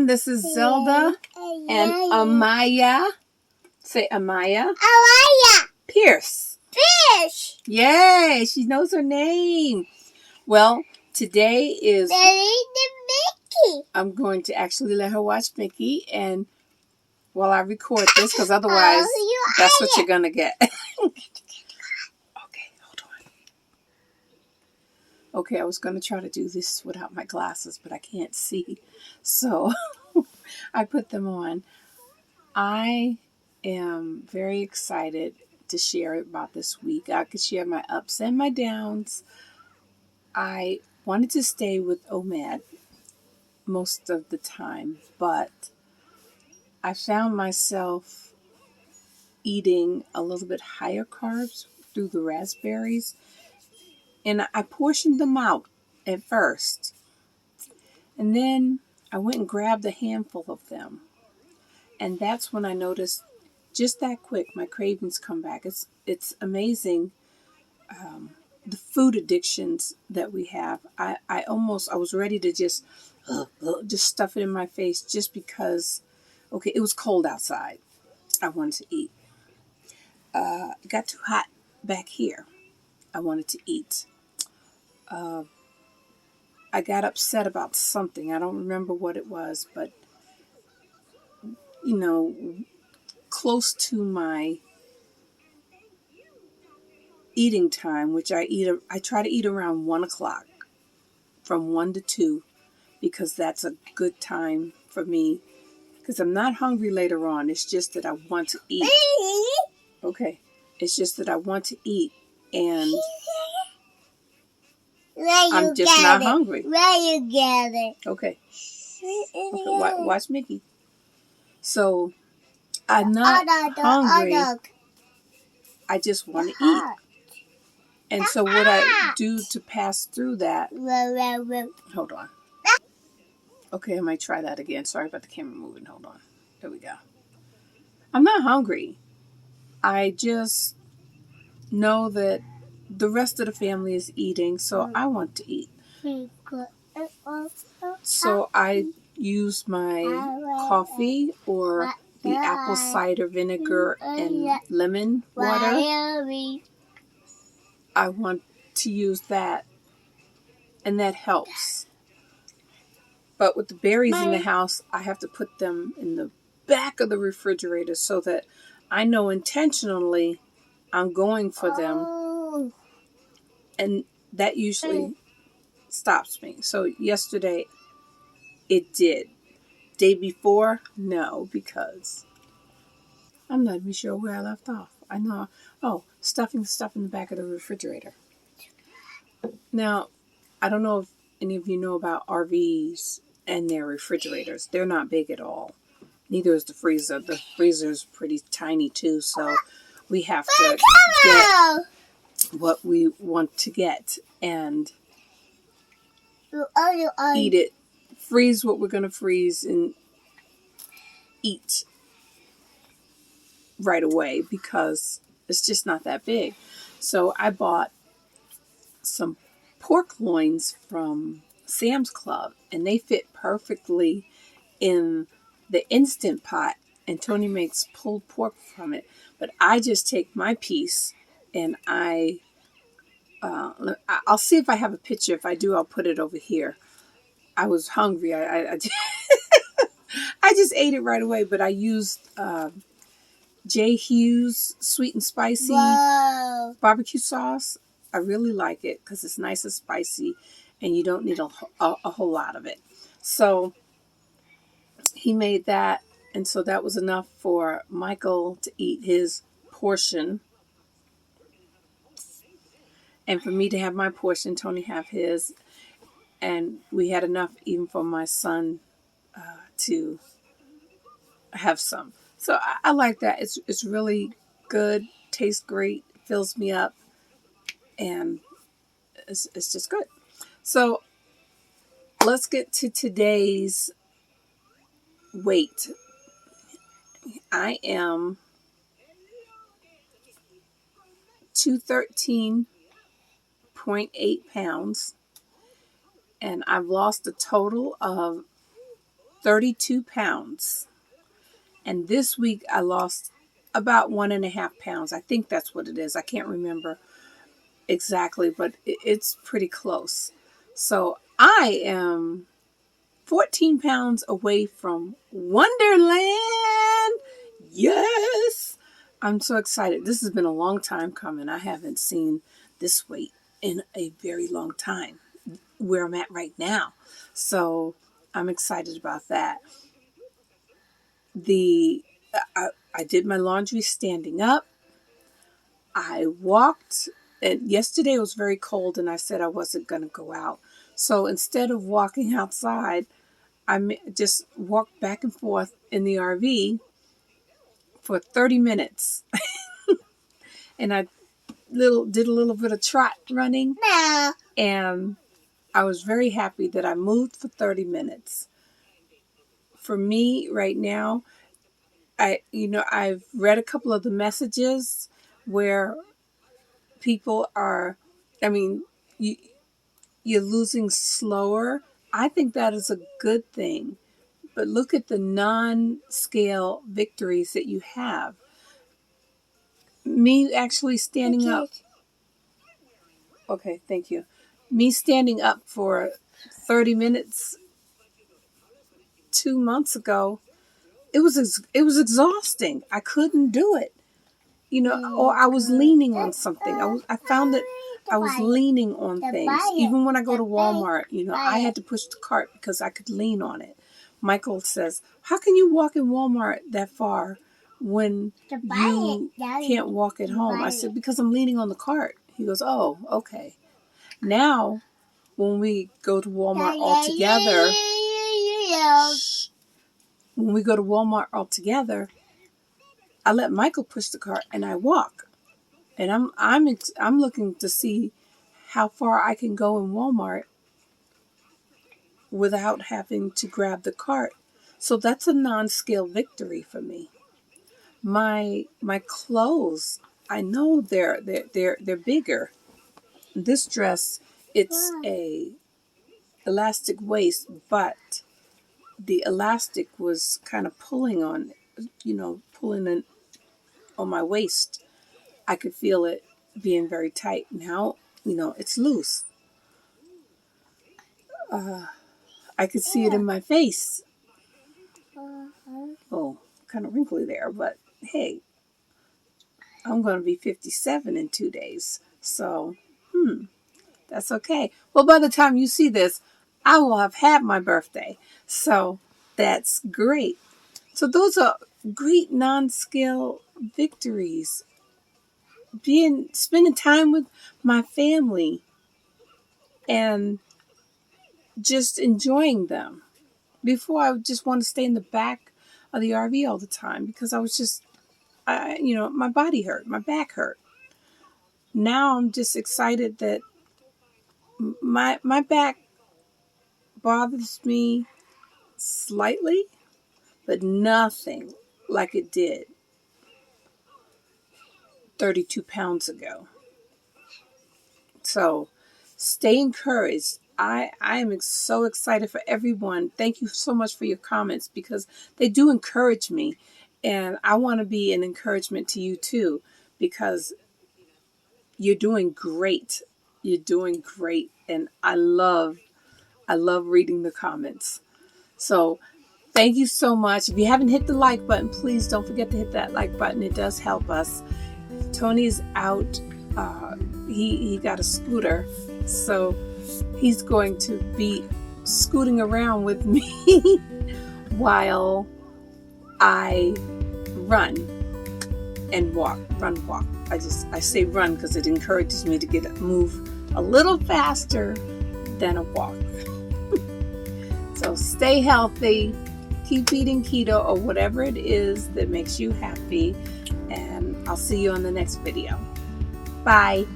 everyone. This is Zelda and Amaya. Say Amaya. Amaya. Pierce. Fish. Yay, she knows her name. Well, today is... Mickey. I'm going to actually let her watch Mickey and while I record this, because otherwise that's what you're going to get. Okay, hold on. Okay, I was going to try to do this without my glasses, but I can't see. So I put them on. I am very excited to share about this week. I could share my ups and my downs. I wanted to stay with OMAD most of the time, but I found myself eating a little bit higher carbs through the raspberries, and I portioned them out at first, and then I went and grabbed a handful of them, and that's when I noticed just that quick my cravings come back. It's amazing the food addictions that we have. I was ready to just stuff it in my face just because, okay, it was cold outside. I wanted to eat. It got too hot back here. I wanted to eat. I got upset about something. I don't remember what it was, but, close to my eating time, which I try to eat around 1 o'clock, from 1 to 2, because that's a good time for me, because I'm not hungry later on. It's just that I want to eat. Okay. It's just that I want to eat, and I'm just not hungry. Where you get it? Okay. Watch Mickey. So, I'm not hungry. I just want to eat. And so what I do to pass through that... Hold on. Okay, I might try that again. Sorry about the camera moving. Hold on. There we go. I'm not hungry. I just know that the rest of the family is eating, so I want to eat. So I use my coffee or the apple cider vinegar and lemon water. I want to use that, and that helps. But with the berries in the house, I have to put them in the back of the refrigerator so that I know intentionally I'm going for them. And that usually stops me. So yesterday, it did. Day before, no, because I'm not even sure where I left off. I know. Oh, stuffing stuff in the back of the refrigerator. Now, I don't know if any of you know about RVs and their refrigerators. They're not big at all. Neither is the freezer. The freezer is pretty tiny too, so we have to get what we want to get and eat it. Freeze what we're going to freeze and eat right away because it's just not that big. So I bought some pork loins from Sam's Club, and they fit perfectly in the Instant Pot, and Tony makes pulled pork from it. But I just take my piece and I'll see if I have a picture. If I do, I'll put it over here. I was hungry. I just ate it right away, but I used J. Hughes sweet and spicy barbecue sauce. I really like it because it's nice and spicy, and you don't need a whole lot of it. So he made that, and so that was enough for Michael to eat his portion, and for me to have my portion, Tony have his, and we had enough even for my son to have some. So I like that. It's really good, tastes great, fills me up, and it's just good. So let's get to today's weight. I am 213.8 pounds, and I've lost a total of 32 pounds. And this week I lost about 1.5 pounds. I think that's what it is. I can't remember exactly, but it's pretty close. So I am 14 pounds away from Wonderland. Yes! I'm so excited. This has been a long time coming. I haven't seen this weight in a very long time, where I'm at right now. So I'm excited about that. I did my laundry standing up. I walked, and yesterday it was very cold and I said I wasn't going to go out. So instead of walking outside, I just walked back and forth in the RV for 30 minutes. And I did a little bit of trot running. No. And I was very happy that I moved for 30 minutes. For me right now, I've read a couple of the messages where people are, you're losing slower. I think that is a good thing. But look at the non-scale victories that you have. Me actually standing up. Okay, thank you. Me standing up for 30 minutes 2 months ago, it was exhausting. I couldn't do it. Or I was leaning on something. I found that I was leaning on things. Even when I go to Walmart, I had to push the cart because I could lean on it. Michael says, "How can you walk in Walmart that far when you can't walk at home?" I said, "Because I'm leaning on the cart." He goes, "Oh, okay." Now, when we go to Walmart all together, I let Michael push the cart and I walk. And I'm looking to see how far I can go in Walmart without having to grab the cart. So that's a non-scale victory for me. My clothes, I know they're bigger. This dress, it's a elastic waist, but the elastic was kind of pulling in on my waist. I could feel it being very tight. Now, it's loose. I could see it in my face. Oh, kind of wrinkly there, but hey, I'm going to be 57 in 2 days. So, that's okay. Well, by the time you see this, I will have had my birthday. So, that's great. So, those are great non-scale victories. Spending time with my family and just enjoying them. Before, I would just want to stay in the back of the RV all the time because I was just, my body hurt, my back hurt. Now I'm just excited that my back bothers me slightly, but nothing like it did 32 pounds ago. So stay encouraged. I am so excited for everyone. Thank you so much for your comments because they do encourage me. And I want to be an encouragement to you too because you're doing great. You're doing great. And I love reading the comments. So thank you so much. If you haven't hit the like button, please don't forget to hit that like button. It does help us. Tony's out. He got a scooter. So he's going to be scooting around with me while I run and walk. Walk. I say run because it encourages me to move a little faster than a walk. So stay healthy, keep eating keto or whatever it is that makes you happy, and I'll see you on the next video. Bye.